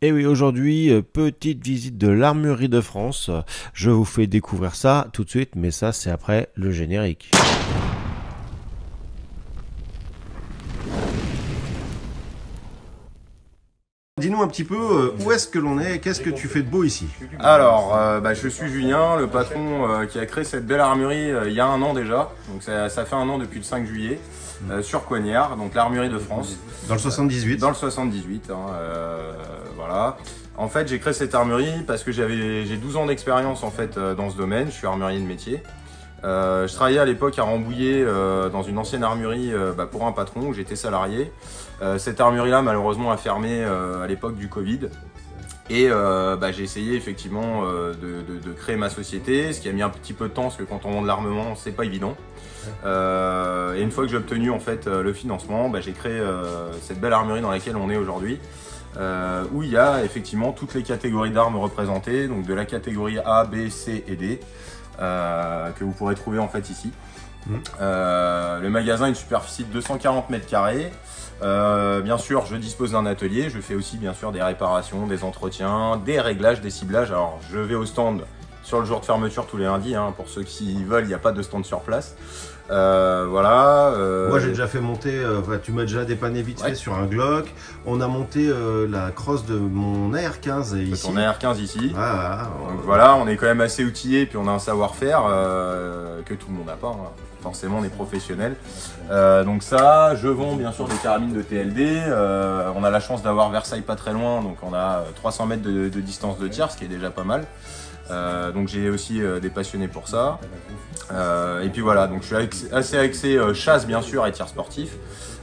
Et oui, aujourd'hui, petite visite de l'Armurerie de France. Je vous fais découvrir ça tout de suite, mais ça, c'est après le générique. Dis-nous un petit peu où est-ce que l'on est, qu'est-ce que tu fais de beau ici? Alors, je suis Julien, le patron qui a créé cette belle armurerie il y a un an déjà. Donc ça fait un an depuis le 5 juillet, sur Coignard, donc l'Armurerie de France. Dans le 78. Dans le 78, voilà. En fait, j'ai créé cette armurerie parce que j'ai 12 ans d'expérience en fait dans ce domaine. Je suis armurier de métier. Je travaillais à l'époque à Rambouillet dans une ancienne armurerie pour un patron où j'étais salarié. Cette armurerie-là malheureusement a fermé à l'époque du Covid. Et j'ai essayé effectivement de créer ma société, ce qui a mis un petit peu de temps parce que quand on vend de l'armement, c'est pas évident. Et une fois que j'ai obtenu en fait le financement, j'ai créé cette belle armurerie dans laquelle on est aujourd'hui. Où il y a effectivement toutes les catégories d'armes représentées, donc de la catégorie A, B, C et D. Que vous pourrez trouver en fait ici. Le magasin a une superficie de 240 mètres carrés. Bien sûr, je dispose d'un atelier. Je fais aussi bien sûr des réparations, des entretiens, des réglages, des ciblages. Alors, je vais au stand sur le jour de fermeture tous les lundis. Pour ceux qui veulent, il n'y a pas de stand sur place. Voilà. Moi j'ai déjà fait monter, tu m'as déjà dépanné vite fait sur un Glock. On a monté la crosse de mon AR15 ici. Ton AR15 ici. Ah, donc voilà, on est quand même assez outillé, puis on a un savoir-faire que tout le monde n'a pas. Forcément, on est professionnel. Donc ça, je vends bien sûr des carabines de TLD. On a la chance d'avoir Versailles pas très loin, donc on a 300 mètres de distance de tir, ce qui est déjà pas mal. Donc j'ai aussi des passionnés pour ça. Et puis voilà, donc je suis assez axé chasse bien sûr et tir sportif.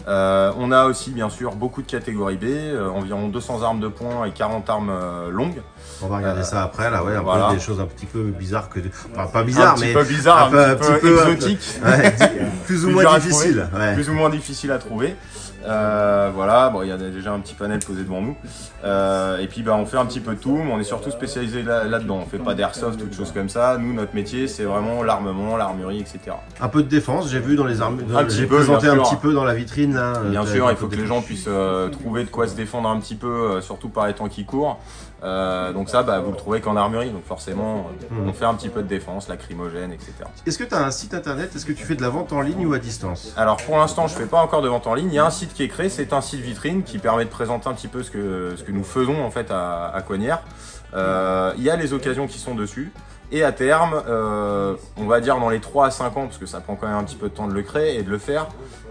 On a aussi bien sûr beaucoup de catégories B, environ 200 armes de poing et 40 armes longues. On va regarder ça après, là, ouais, voilà. Peu des choses un petit peu bizarres que, enfin, pas bizarres, mais un petit peu exotiques, plus ou moins difficiles, plus ou moins difficiles à trouver. Voilà, bon, il y a déjà un petit panel posé devant nous. Et puis on fait un petit peu de tout, mais on est surtout spécialisé là-dedans. On fait pas d'airsoft ou de choses comme ça. Nous, notre métier, c'est vraiment l'armement, l'armurerie, etc. Un peu de défense, j'ai vu dans les armes. J'ai présenté un petit peu dans la vitrine là. Bien sûr, il faut que les gens puissent trouver de quoi se défendre un petit peu, surtout par les temps qui courent. Donc ça, vous le trouvez qu'en armurerie. Donc forcément, on fait un petit peu de défense, lacrymogène, etc. Est-ce que tu as un site internet? Est-ce que tu fais de la vente en ligne ou à distance? Alors pour l'instant, je fais pas encore de vente en ligne. Il y a un site qui est créé, c'est un site vitrine qui permet de présenter un petit peu ce que nous faisons en fait à Coignard. Il y a les occasions qui sont dessus. Et à terme, on va dire dans les 3 à 5 ans, parce que ça prend quand même un petit peu de temps de le créer et de le faire,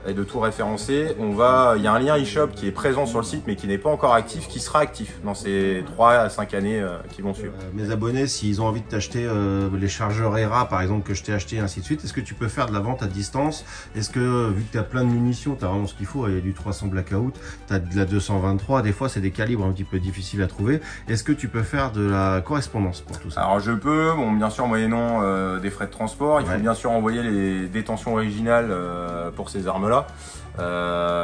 et de tout référencer, il y a un lien e-shop qui est présent sur le site mais qui n'est pas encore actif, qui sera actif dans ces 3 à 5 années qui vont suivre. Mes abonnés, s'ils ont envie de t'acheter les chargeurs ERA par exemple que je t'ai acheté et ainsi de suite, est-ce que tu peux faire de la vente à distance? Est-ce que vu que tu as plein de munitions, tu as vraiment ce qu'il faut, il y a du 300 Blackout, tu as de la 223, des fois c'est des calibres un petit peu difficiles à trouver, est-ce que tu peux faire de la correspondance pour tout ça? Alors je peux, bon bien sûr moyennant des frais de transport, il faut bien sûr envoyer les détentions originales pour ces armes là.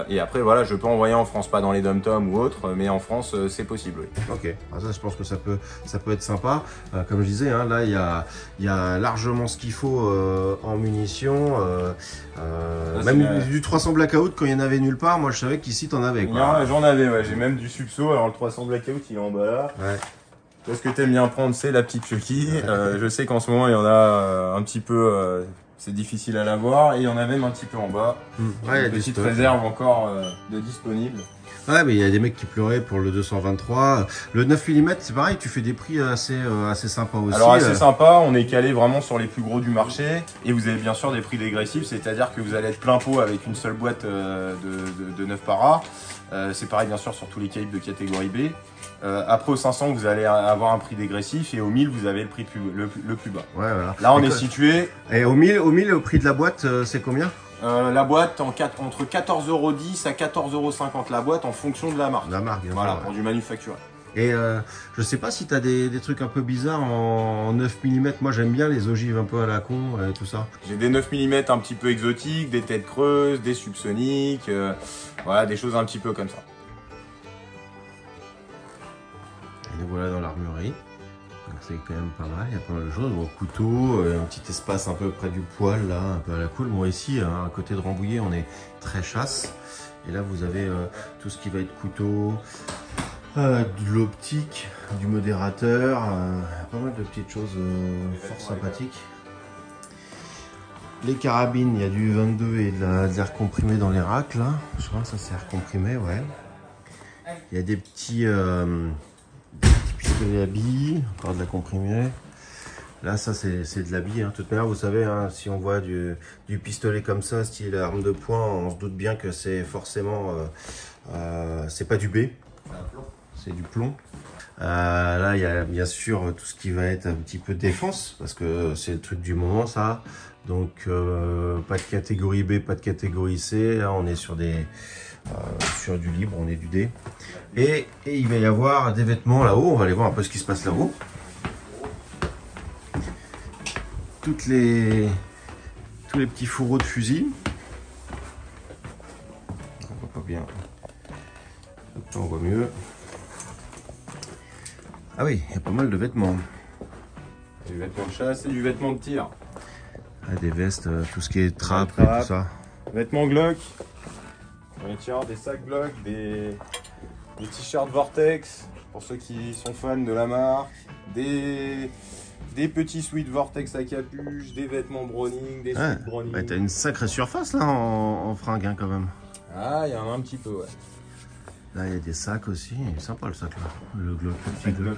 Et après voilà, je peux envoyer en France, pas dans les dom-tom ou autres, mais en France c'est possible, oui. Ok, ça je pense que ça peut être sympa. Comme je disais, là il y a largement ce qu'il faut en munitions. Même du 300 Blackout quand il y en avait nulle part, moi je savais qu'ici t'en avais. J'en avais, ouais, j'ai même du Subso, alors le 300 Blackout il est en bas là. Ouais. Toi, ce que t'aimes bien prendre, c'est la petite Chucky. Je sais qu'en ce moment, il y en a un petit peu, c'est difficile à l'avoir, et il y en a même un petit peu en bas. Ouais, une petite réserve encore de disponible. Ouais, mais il y a des mecs qui pleuraient pour le 223. Le 9 mm, c'est pareil, tu fais des prix assez sympas aussi. Alors assez sympa, on est calé vraiment sur les plus gros du marché, et vous avez bien sûr des prix dégressifs, c'est-à-dire que vous allez être plein pot avec une seule boîte de 9 paras. C'est pareil bien sûr sur tous les calibres de catégorie B. Après au 500 vous allez avoir un prix dégressif et au 1000 vous avez le prix le plus bas. Ouais, voilà. Là on est situé. Et au 1000 le prix de la boîte c'est combien? La boîte entre 14,10 € à 14,50 € la boîte en fonction de la marque. La marque, voilà, pour du manufacturé. Et je sais pas si tu as des trucs un peu bizarres en 9 mm. Moi j'aime bien les ogives un peu à la con et tout ça. J'ai des 9 mm un petit peu exotiques, des têtes creuses, des subsoniques, voilà, des choses un petit peu comme ça. Et nous voilà dans l'armurerie. C'est quand même pas mal, il y a pas mal de choses. Bon, couteau, un petit espace un peu près du poil là, un peu à la cool. Bon ici, à côté de Rambouillet, on est très chasse. Et là vous avez tout ce qui va être couteau, De l'optique, du modérateur, pas mal de petites choses fort sympathiques. Les carabines, il y a du 22 et de l'air comprimé dans les racks là. Je crois que ça c'est air comprimé, ouais. Il y a des petits pistolets à billes, encore de la comprimée. Là, ça c'est de la bille. Hein. De toute manière, vous savez, hein, si on voit du pistolet comme ça, style arme de poing, on se doute bien que c'est forcément, c'est pas du B, c'est du plomb. Là, il y a bien sûr tout ce qui va être un petit peu défense, parce que c'est le truc du moment, ça. Donc, pas de catégorie B, pas de catégorie C. Là, on est sur sur du libre, on est du D. Et il va y avoir des vêtements là-haut. On va aller voir un peu ce qui se passe là-haut. Tous les petits fourreaux de fusil. On voit pas bien. Là, on voit mieux. Ah oui, il y a pas mal de vêtements. Du vêtement de chasse et du vêtement de tir. Ah, des vestes, tout ce qui est trappe et tout ça. Vêtements Glock. On les tire, des sacs Glock, des t-shirts Vortex. Pour ceux qui sont fans de la marque. Des petits sweats Vortex à capuche, des vêtements Browning, des sweats Browning. Bah, t'as une sacrée surface là en fringues hein, quand même. Ah, il y en a un petit peu, ouais. Là, il y a des sacs aussi. Il est sympa le sac là. Le Glock, le petit Glock.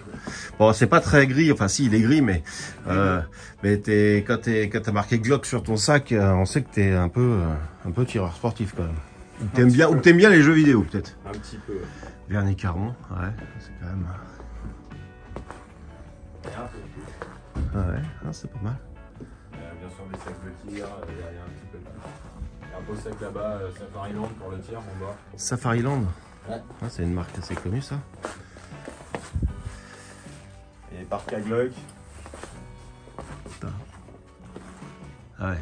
Bon, c'est pas très gris. Enfin, si, il est gris, mais quand t'as marqué Glock sur ton sac, on sait que t'es un peu tireur sportif quand même. Ou t'aimes bien les jeux vidéo peut-être. Un petit peu. Vernis Caron, ouais, c'est quand même. Ouais, c'est pas mal. Bien sûr des sacs de tir, il y a un petit peu de tout. Il y a un beau sac là-bas, Safariland pour le tir en bas. Safariland. Ouais. Ah, c'est une marque assez connue ça. Et Parka Glock. Ah ouais.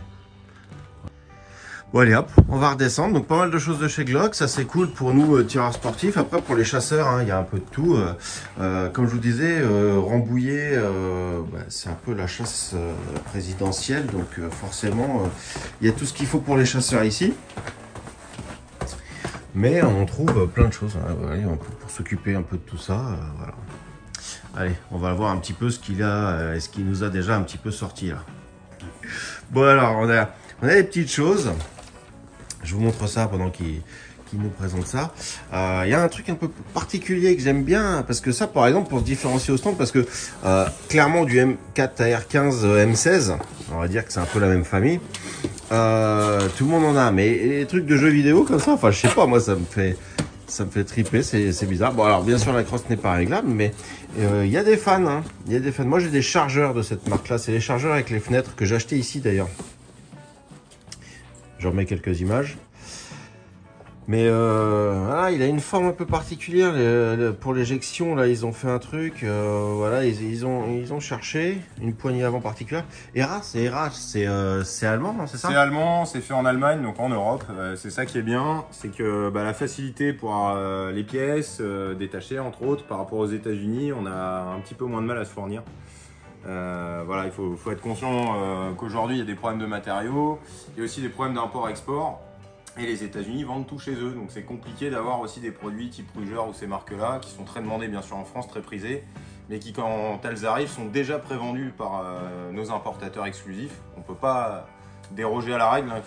Bon allez hop, on va redescendre. Donc pas mal de choses de chez Glock, ça c'est cool pour nous tireurs sportifs. Après pour les chasseurs, hein, il y a un peu de tout. Comme je vous disais, Rambouillet, c'est un peu la chasse présidentielle, donc forcément il y a tout ce qu'il faut pour les chasseurs ici. Mais on trouve plein de choses, hein, pour s'occuper un peu de tout ça. Voilà. Allez, on va voir un petit peu ce qu'il a, ce qu'il nous a déjà un petit peu sorti là. Bon alors, on a des petites choses. Je vous montre ça pendant qu'il nous présente ça. Il y a un truc un peu particulier que j'aime bien, parce que ça, par exemple, pour se différencier au stand, parce que clairement du M4 AR15 M16, on va dire que c'est un peu la même famille. Tout le monde en a, mais les trucs de jeux vidéo comme ça, enfin, je sais pas, moi, ça me fait triper, c'est bizarre. Bon, alors, bien sûr, la crosse n'est pas réglable, mais il y a des fans, hein. Il y a des fans. Moi, j'ai des chargeurs de cette marque-là. C'est les chargeurs avec les fenêtres que j'ai acheté ici, d'ailleurs. Je remets quelques images. Mais voilà, il a une forme un peu particulière. Pour l'éjection, là, ils ont fait un truc. Voilà, ils ont cherché une poignée avant particulière. ERA, c'est allemand, non? C'est ça? C'est allemand, c'est fait en Allemagne, donc en Europe. C'est ça qui est bien, c'est que la facilité pour les pièces détachées, entre autres, par rapport aux États-Unis, on a un petit peu moins de mal à se fournir. Voilà, il faut être conscient qu'aujourd'hui, il y a des problèmes de matériaux, il y a aussi des problèmes d'import-export. Et les États-Unis vendent tout chez eux, donc c'est compliqué d'avoir aussi des produits type Ruger ou ces marques-là, qui sont très demandés bien sûr en France, très prisés, mais qui quand elles arrivent sont déjà prévendus par nos importateurs exclusifs. On ne peut pas déroger à la règle, hein.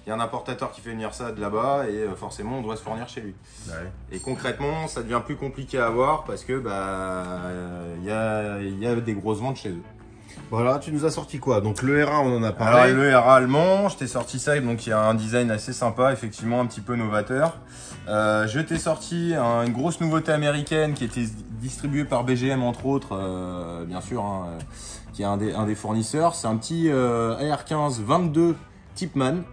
Il y a un importateur qui fait venir ça de là-bas et forcément on doit se fournir chez lui. Ouais. Et concrètement, ça devient plus compliqué à avoir parce que y a des grosses ventes chez eux. Voilà, tu nous as sorti quoi? Donc le ERA, on en a parlé. Alors, le ERA allemand, je t'ai sorti ça, donc il y a un design assez sympa, effectivement un petit peu novateur. Je t'ai sorti une grosse nouveauté américaine qui était distribuée par BGM entre autres, bien sûr, hein, qui est un des fournisseurs. C'est un petit AR15 22 Tipman.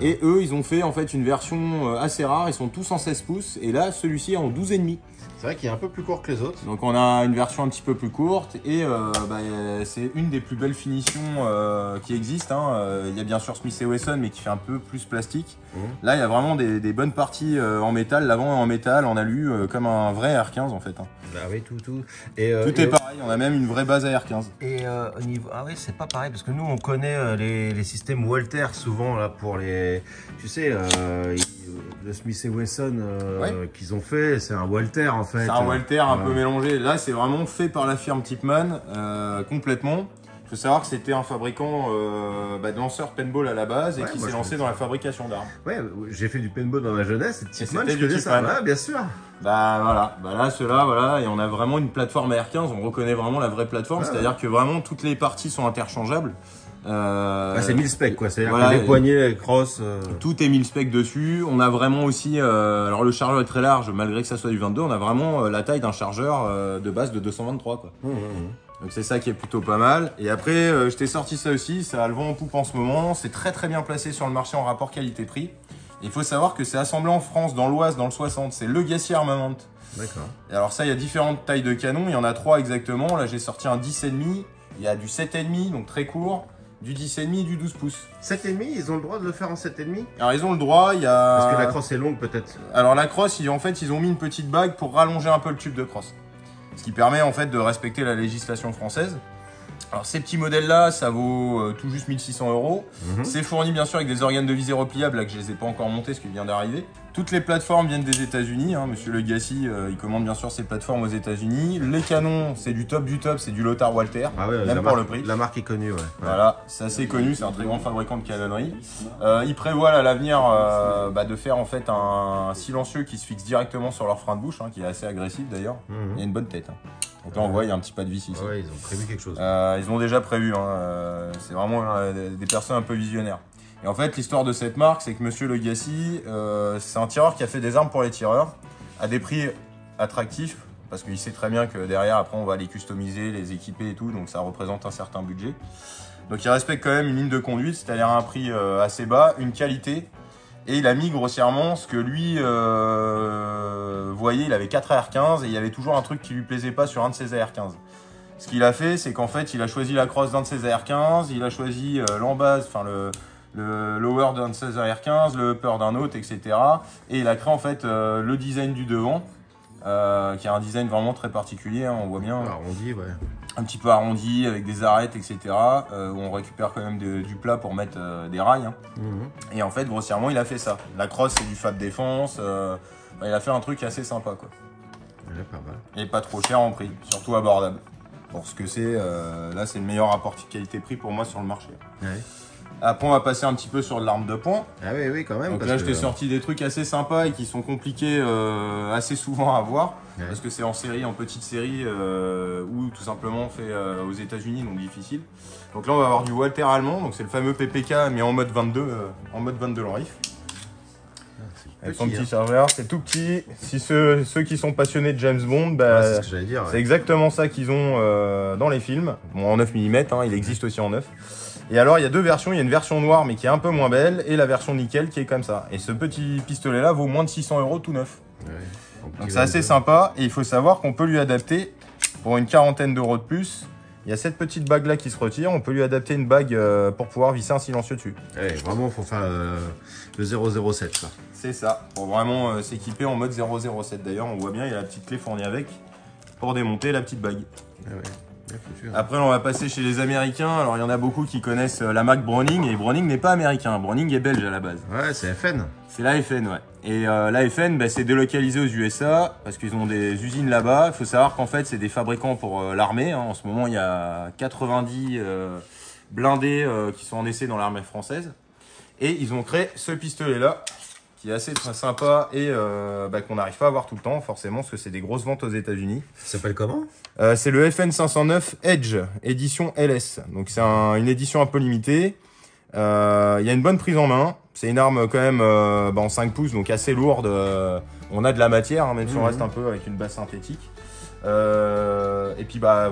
Et eux, ils ont fait en fait une version assez rare, ils sont tous en 16 pouces, et là, celui-ci est en 12,5. C'est vrai qu'il est un peu plus court que les autres. Donc on a une version un petit peu plus courte et c'est une des plus belles finitions qui existent. Hein. Il y a bien sûr Smith & Wesson mais qui fait un peu plus plastique. Là il y a vraiment des bonnes parties en métal, l'avant est en métal, en alu, comme un vrai AR15 en fait. Hein. Bah oui, tout. Et, tout est pareil, on a même une vraie base AR15. Et au niveau... Ah oui, c'est pas pareil parce que nous on connaît les systèmes Walter souvent là pour les... Tu sais, de Smith & Wesson Ouais. qu'ils ont fait, c'est un Walther en fait. C'est un Walther un peu mélangé. Là, c'est vraiment fait par la firme Tipman, complètement. Il faut savoir que c'était un fabricant de lanceurs paintball à la base et qui s'est lancé dans la fabrication d'armes. Ouais, j'ai fait du paintball dans ma jeunesse, et Tipman, je c'était connais du ça. Tipman. Ouais, bien sûr. Bah voilà, bah là ceux-là, voilà, et on a vraiment une plateforme AR15, on reconnaît vraiment la vraie plateforme, c'est-à-dire que vraiment toutes les parties sont interchangeables. C'est 1000 specs quoi, c'est-à-dire voilà, que les poignées, les crosses. Tout est 1000 specs dessus. On a vraiment aussi, alors le chargeur est très large, malgré que ça soit du 22, on a vraiment la taille d'un chargeur de base de 223 quoi. Donc c'est ça qui est plutôt pas mal. Et après, je t'ai sorti ça aussi, ça a le vent en poupe en ce moment. C'est très très bien placé sur le marché en rapport qualité-prix. Il faut savoir que c'est assemblé en France, dans l'Oise, dans le 60. C'est Legacy Armament. D'accord. Et alors ça, il y a différentes tailles de canons. Il y en a 3 exactement. Là, j'ai sorti un 10,5. Il y a du 7,5, donc très court. Du 10,5, du 12 pouces. 7,5, ils ont le droit de le faire en 7,5 ? Alors ils ont le droit, il y a... Parce que la crosse est longue peut-être. Alors la crosse, en fait, ils ont mis une petite bague pour rallonger un peu le tube de crosse. Ce qui permet en fait de respecter la législation française. Alors ces petits modèles-là, ça vaut tout juste 1600 €. C'est fourni bien sûr avec des organes de visée repliables, là que je les ai pas encore montés, ce qui vient d'arriver. Toutes les plateformes viennent des États-Unis. Monsieur Legacy, il commande bien sûr ses plateformes aux États-Unis. Les canons, c'est du top, c'est du Lothar Walther, Ah ouais, même pour le prix. La marque est connue, ouais. Voilà, c'est assez connu, c'est un très grand fabricant de canonnerie. Ils prévoient à l'avenir de faire en fait un silencieux qui se fixe directement sur leur frein de bouche, qui est assez agressif d'ailleurs. Il y a une bonne tête. Donc là on voit, il y a un petit pas de vis ici. Ouais, ils ont prévu quelque chose. Ils ont déjà prévu, c'est vraiment des personnes un peu visionnaires. Et en fait, l'histoire de cette marque, c'est que Monsieur Legacy, c'est un tireur qui a fait des armes pour les tireurs, à des prix attractifs, parce qu'il sait très bien que derrière, après, on va les customiser, les équiper et tout, donc ça représente un certain budget. Donc il respecte quand même une ligne de conduite, c'est-à-dire un prix assez bas, une qualité, et il a mis grossièrement ce que lui voyait, il avait 4 AR15 et il y avait toujours un truc qui lui plaisait pas sur un de ses AR15. Ce qu'il a fait, c'est qu'en fait, il a choisi la crosse d'un de ses AR15, il a choisi l'embase, enfin le lower d'un de ses AR15, le upper d'un autre, etc. Et il a créé en fait le design du devant, qui est un design vraiment très particulier, on voit bien. Arrondi, ouais. Un petit peu arrondi, avec des arêtes, etc. Où on récupère quand même du plat pour mettre des rails. Et en fait, grossièrement, il a fait ça. La crosse, c'est du Fab Défense. Il a fait un truc assez sympa, quoi. Ouais, pas mal. Et pas trop cher en prix, surtout abordable. Pour ce que c'est, là, c'est le meilleur rapport qualité-prix pour moi sur le marché. Ouais. Après, on va passer un petit peu sur de l'arme de poing. Ah oui, oui, quand même. Donc parce là, que... je t'ai sorti des trucs assez sympas et qui sont compliqués assez souvent à avoir. Ouais. Parce que c'est en série, en petite série, ou tout simplement fait aux États-Unis, donc difficile. Donc là, on va avoir du Walther allemand, donc c'est le fameux PPK, mais en mode 22, long rifle. Avec son petit chargeur, c'est tout petit. Si ceux qui sont passionnés de James Bond, c'est ce que j'allais dire. c'est exactement ça qu'ils ont dans les films. Bon, en 9 mm, il existe aussi en 9. Et alors, il y a deux versions. Il y a une version noire, mais qui est un peu moins belle, et la version nickel qui est comme ça. Et ce petit pistolet-là vaut moins de 600 € tout neuf. Ouais. Donc c'est assez sympa. Et il faut savoir qu'on peut lui adapter, pour une quarantaine d'euros de plus, il y a cette petite bague-là qui se retire. On peut lui adapter une bague pour pouvoir visser un silencieux dessus. Ouais, vraiment, il faut faire le 007, ça. C'est ça, pour vraiment s'équiper en mode 007. D'ailleurs, on voit bien, il y a la petite clé fournie avec pour démonter la petite bague. Ah ouais. Après, on va passer chez les Américains. Alors, il y en a beaucoup qui connaissent la marque Browning, et Browning n'est pas américain. Browning est belge à la base. Ouais, c'est FN. C'est la FN, ouais. Et la FN, c'est délocalisé aux USA parce qu'ils ont des usines là-bas. Il faut savoir qu'en fait, c'est des fabricants pour l'armée. En ce moment, il y a 90 blindés qui sont en essai dans l'armée française. Et ils ont créé ce pistolet-là, qui est assez très sympa et qu'on n'arrive pas à voir tout le temps, forcément, parce que c'est des grosses ventes aux États-Unis. Ça s'appelle comment? C'est le FN 509 Edge, édition LS. Donc c'est une édition un peu limitée. Il y a une bonne prise en main. C'est une arme quand même en 5 pouces, donc assez lourde. On a de la matière, même si on reste un peu avec une base synthétique. Et puis voilà,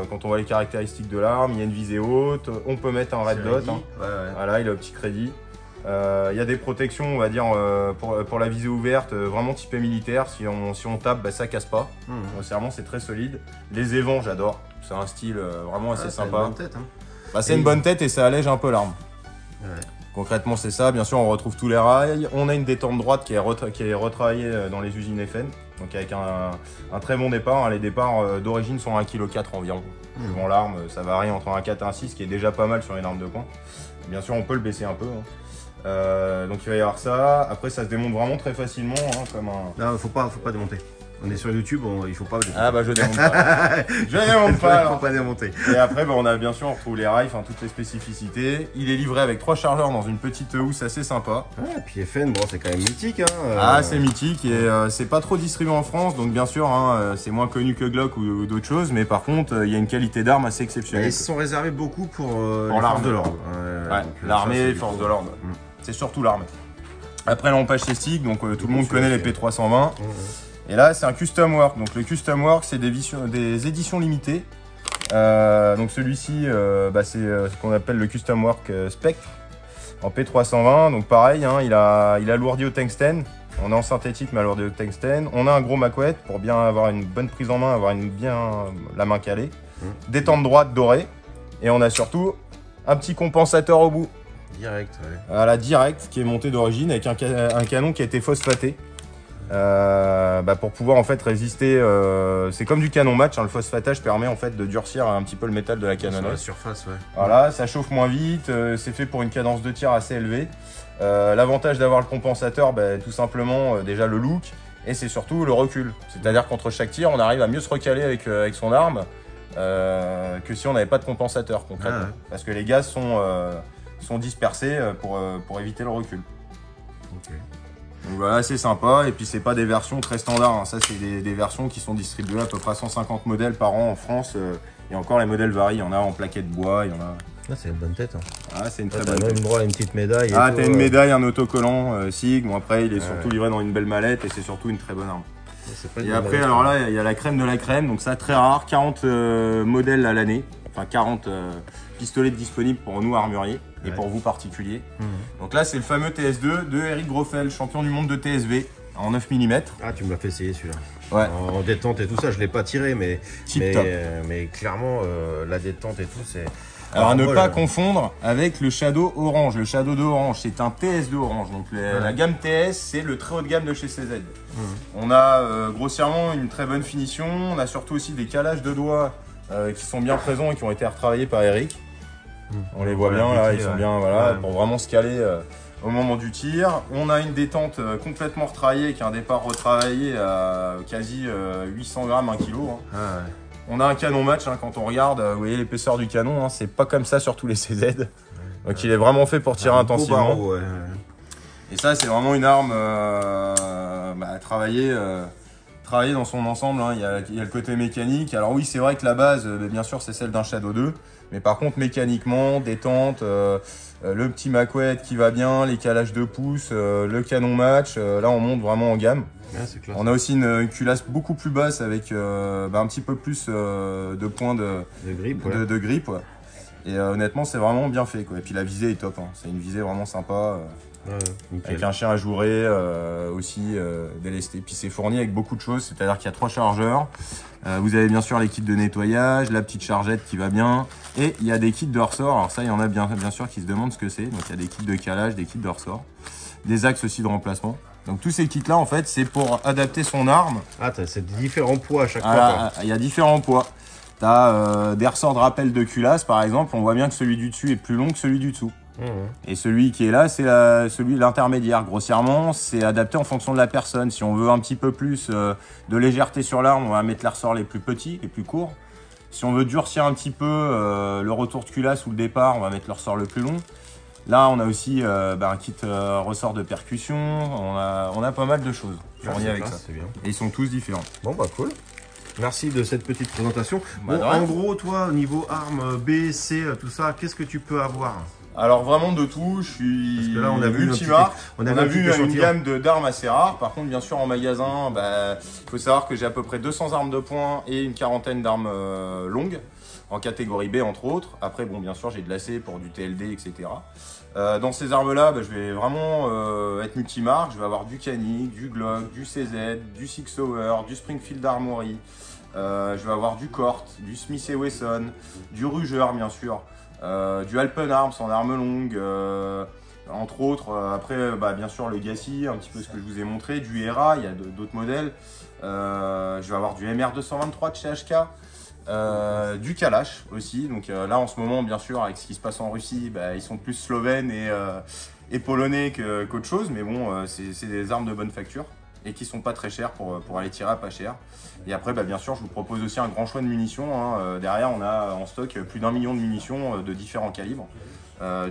quand on voit les caractéristiques de l'arme, il y a une visée haute, on peut mettre un red dot. Voilà, il a un petit crédit. Il y a des protections, on va dire, pour la visée ouverte, vraiment typée militaire. Si on tape, ça casse pas. Grossièrement, c'est très solide. Les évents, j'adore. C'est un style vraiment assez sympa. C'est une bonne tête, hein. C'est une bonne tête et ça allège un peu l'arme. Ouais. Concrètement, c'est ça. Bien sûr, on retrouve tous les rails. On a une détente droite qui est retravaillée dans les usines FN. Donc avec un très bon départ. Les départs d'origine sont à 1,4 kg environ. Suivant l'arme, ça varie entre 1,4 et 1,6, qui est déjà pas mal sur une arme de poing. Bien sûr, on peut le baisser un peu. Donc il va y avoir ça. Après, ça se démonte vraiment très facilement, hein, comme un... Non, faut pas démonter. On est sur YouTube, il faut pas démonter. Ah bah je démonte pas. Je démonte pas alors. Faut pas démonter. Et après, on a bien sûr, on retrouve les rails, enfin toutes les spécificités. Il est livré avec 3 chargeurs dans une petite housse assez sympa. Ah, puis FN, bon, c'est quand même mythique. Hein, Ah, c'est mythique et c'est pas trop distribué en France, donc bien sûr, hein, c'est moins connu que Glock ou d'autres choses, mais par contre, il y a une qualité d'armes assez exceptionnelle. Ils se sont réservés beaucoup pour les forces de l'ordre. Ouais, l'armée, les forces de l'ordre. C'est surtout l'armée. Après l'empage c'est stick, donc tout le monde connaît les P320. Et là, c'est un custom work. Donc le custom work, c'est des éditions limitées. Donc celui-ci, c'est ce qu'on appelle le custom work Spectre en P320. Donc pareil, hein, il a alourdi au tungstène. On est en synthétique, mais alourdi au tungstène. On a un gros macouette pour bien avoir une bonne prise en main, avoir la main calée. Détente droite dorée. Et on a surtout un petit compensateur au bout. Direct, ouais. Voilà, direct, qui est monté d'origine avec un canon qui a été phosphaté. Pour pouvoir en fait résister, c'est comme du canon match, hein, le phosphatage permet en fait de durcir un petit peu le métal de la canonnette. Sur la surface, ouais. Voilà, ça chauffe moins vite, c'est fait pour une cadence de tir assez élevée. L'avantage d'avoir le compensateur, tout simplement déjà le look, et c'est surtout le recul. C'est-à-dire qu'entre chaque tir, on arrive à mieux se recaler avec son arme que si on n'avait pas de compensateur concrètement. Ah ouais. Parce que les gaz sont dispersés pour éviter le recul. Okay. Donc voilà, c'est sympa, et puis c'est pas des versions très standards, hein. Ça c'est des versions qui sont distribuées à peu près 150 modèles par an en France, et encore les modèles varient, il y en a en plaqué de bois, il y en a... Ah, c'est une bonne tête. Hein. Ah, c'est une très bonne tête. T'as même droit à une petite médaille. Ah, t'as une médaille, un autocollant SIG, bon après il est surtout livré dans une belle mallette, et c'est surtout une très bonne arme. Et après, alors là, il y a la crème de la crème, donc ça très rare, 40 modèles à l'année, enfin 40 pistolets disponibles pour nous armuriers et pour vous particuliers. Donc là, c'est le fameux TS2 de Eric Groffel, champion du monde de TSV en 9 mm. Ah, tu me l'as fait essayer celui-là. Ouais. En détente et tout ça, je l'ai pas tiré, mais clairement, la détente et tout, c'est... Alors, à ne pas confondre avec le Shadow Orange. Le Shadow 2 Orange, c'est un TS2 Orange. Donc la gamme TS, c'est le très haut de gamme de chez CZ. On a grossièrement une très bonne finition. On a surtout aussi des calages de doigts qui sont bien présents et qui ont été retravaillés par Eric. On les voit bien là, ils sont bien pour vraiment se caler au moment du tir. On a une détente complètement retravaillée avec un départ retravaillé à quasi 800 grammes, 1 kg. On a un canon match, hein, quand on regarde, vous voyez l'épaisseur du canon, hein, c'est pas comme ça sur tous les CZ. Donc il est vraiment fait pour tirer intensivement. Barreau, Et ça, c'est vraiment une arme à travailler dans son ensemble, hein. Il y a le côté mécanique. Alors oui, c'est vrai que la base, bien sûr, c'est celle d'un Shadow 2. Mais par contre, mécaniquement, détente, le petit macouette qui va bien, les calages de pouces, le canon match, là on monte vraiment en gamme. Ouais, on a aussi une culasse beaucoup plus basse avec un petit peu plus de points de grip. Ouais. Et honnêtement, c'est vraiment bien fait, quoi. Et puis la visée est top, hein. C'est une visée vraiment sympa. Avec un chien ajouré aussi délesté. Puis c'est fourni avec beaucoup de choses, c'est-à-dire qu'il y a 3 chargeurs. Vous avez bien sûr les kits de nettoyage, la petite chargette qui va bien. Et il y a des kits de ressort. Alors ça, il y en a bien sûr qui se demandent ce que c'est. Donc il y a des kits de calage, des kits de ressort. Des axes aussi de remplacement. Donc tous ces kits-là, en fait, c'est pour adapter son arme. Ah, c'est différents poids à chaque fois. Il y a différents poids. Tu as des ressorts de rappel de culasse, par exemple. On voit bien que celui du dessus est plus long que celui du dessous. Et celui qui est là, c'est celui de l'intermédiaire. Grossièrement, c'est adapté en fonction de la personne. Si on veut un petit peu plus de légèreté sur l'arme, on va mettre les ressorts les plus petits, les plus courts. Si on veut durcir un petit peu le retour de culasse ou le départ, on va mettre le ressort le plus long. Là, on a aussi un kit ressort de percussion. On a pas mal de choses fournies avec ça. Bien. Et ils sont tous différents. Bon, bah cool. Merci de cette petite présentation. Bon, en gros, toi, au niveau armes B, C, tout ça, qu'est-ce que tu peux avoir? Alors vraiment de tout, je suis Parce que là, on a vu multimarque. On a vu une gamme d'armes assez rares. Par contre, bien sûr, en magasin, il faut savoir que j'ai à peu près 200 armes de poing et une quarantaine d'armes longues, en catégorie B entre autres. Après, bon, bien sûr, j'ai de l'AC pour du TLD, etc. Dans ces armes-là, je vais vraiment être multimarque. Je vais avoir du Canik, du Glock, du CZ, du Six Sauer, du Springfield Armory. Je vais avoir du Cort, du Smith & Wesson, du Ruger, bien sûr. Du Alpen Arms en arme longue, entre autres. Après, bien sûr, le Gassi, un petit peu ce que je vous ai montré, du Hera, il y a d'autres modèles. Je vais avoir du MR223 de chez HK, du Kalash aussi. Donc là, en ce moment, bien sûr, avec ce qui se passe en Russie, ils sont plus slovènes et polonais qu'autre chose, mais bon, c'est des armes de bonne facture et qui sont pas très chères pour aller tirer à pas cher. Et après, bah, bien sûr, je vous propose aussi un grand choix de munitions. Hein. Derrière, on a en stock plus d'1 million de munitions de différents calibres.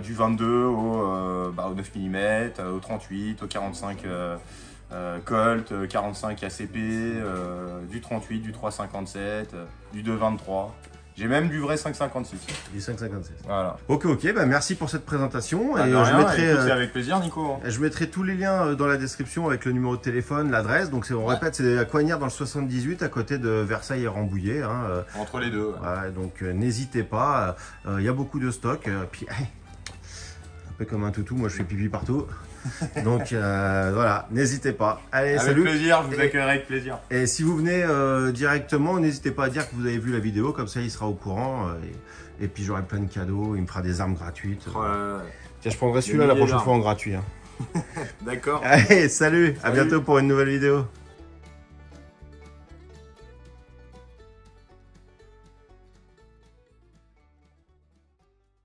Du 22 au 9 mm, au 38, au 45 Colt, 45 ACP, du 38, du 3,57, du 2,23. J'ai même du vrai 5,56. Du 5,56. Voilà. Ok, bah merci pour cette présentation. Bah, et rien, je mettrai, c'est avec plaisir, Nico. je mettrai tous les liens dans la description avec le numéro de téléphone, l'adresse. Donc on répète, c'est à Coignard dans le 78, à côté de Versailles et Rambouillet. Hein. Entre les deux. Ouais. Voilà, donc n'hésitez pas. Il y a beaucoup de stock. Puis un peu comme un toutou, moi je fais pipi partout. Donc voilà, n'hésitez pas. Allez, avec salut. Plaisir, je vous accueillerai avec plaisir. Et si vous venez directement, n'hésitez pas à dire que vous avez vu la vidéo, comme ça il sera au courant. Et puis j'aurai plein de cadeaux, il me fera des armes gratuites. Ouais. Tiens, je prendrai celui-là la prochaine fois en gratuit. Hein. D'accord. Allez, salut, à Salut. bientôt pour une nouvelle vidéo.